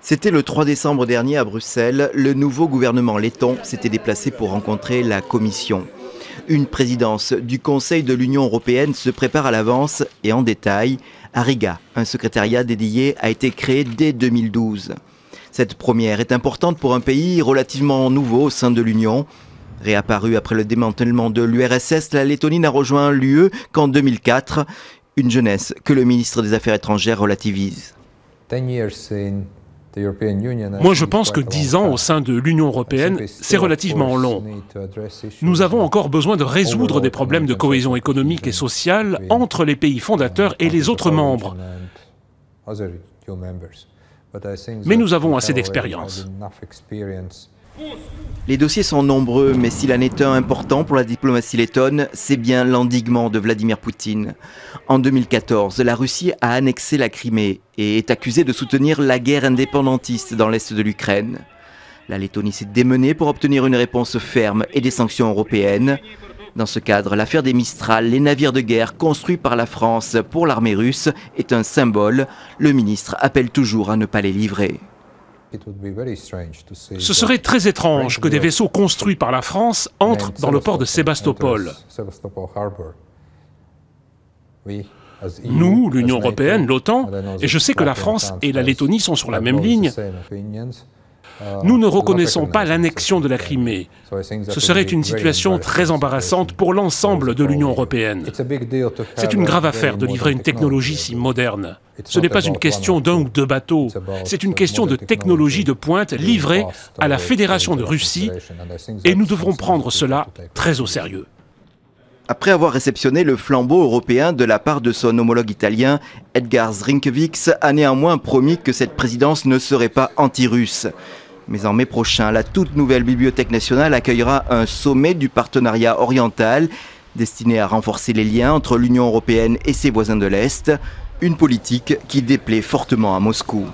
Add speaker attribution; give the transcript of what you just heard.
Speaker 1: C'était le 3 décembre dernier à Bruxelles. Le nouveau gouvernement letton s'était déplacé pour rencontrer la Commission. Une présidence du Conseil de l'Union européenne se prépare à l'avance et en détail. À Riga, un secrétariat dédié a été créé dès 2012. Cette première est importante pour un pays relativement nouveau au sein de l'Union. Réapparue après le démantèlement de l'URSS, la Lettonie n'a rejoint l'UE qu'en 2004. Une jeunesse que le ministre des Affaires étrangères relativise.
Speaker 2: Moi, je pense que 10 ans au sein de l'Union européenne, c'est relativement long. Nous avons encore besoin de résoudre des problèmes de cohésion économique et sociale entre les pays fondateurs et les autres membres. Mais nous avons assez d'expérience.
Speaker 1: Les dossiers sont nombreux, mais s'il en est un important pour la diplomatie lettonne, c'est bien l'endiguement de Vladimir Poutine. En 2014, la Russie a annexé la Crimée et est accusée de soutenir la guerre indépendantiste dans l'est de l'Ukraine. La Lettonie s'est démenée pour obtenir une réponse ferme et des sanctions européennes. Dans ce cadre, l'affaire des Mistral, les navires de guerre construits par la France pour l'armée russe, est un symbole. Le ministre appelle toujours à ne pas les livrer.
Speaker 2: Ce serait très étrange que des vaisseaux construits par la France entrent dans le port de Sébastopol. Nous, l'Union européenne, l'OTAN, et je sais que la France et la Lettonie sont sur la même ligne, nous ne reconnaissons pas l'annexion de la Crimée. Ce serait une situation très embarrassante pour l'ensemble de l'Union européenne. C'est une grave affaire de livrer une technologie si moderne. Ce n'est pas une question d'un ou deux bateaux, c'est une question de technologie de pointe livrée à la Fédération de Russie et nous devrons prendre cela très au sérieux.
Speaker 1: Après avoir réceptionné le flambeau européen de la part de son homologue italien, Edgars Rinkēvičs a néanmoins promis que cette présidence ne serait pas anti-russe. Mais en mai prochain, la toute nouvelle Bibliothèque nationale accueillera un sommet du partenariat oriental destiné à renforcer les liens entre l'Union européenne et ses voisins de l'Est, une politique qui déplaît fortement à Moscou.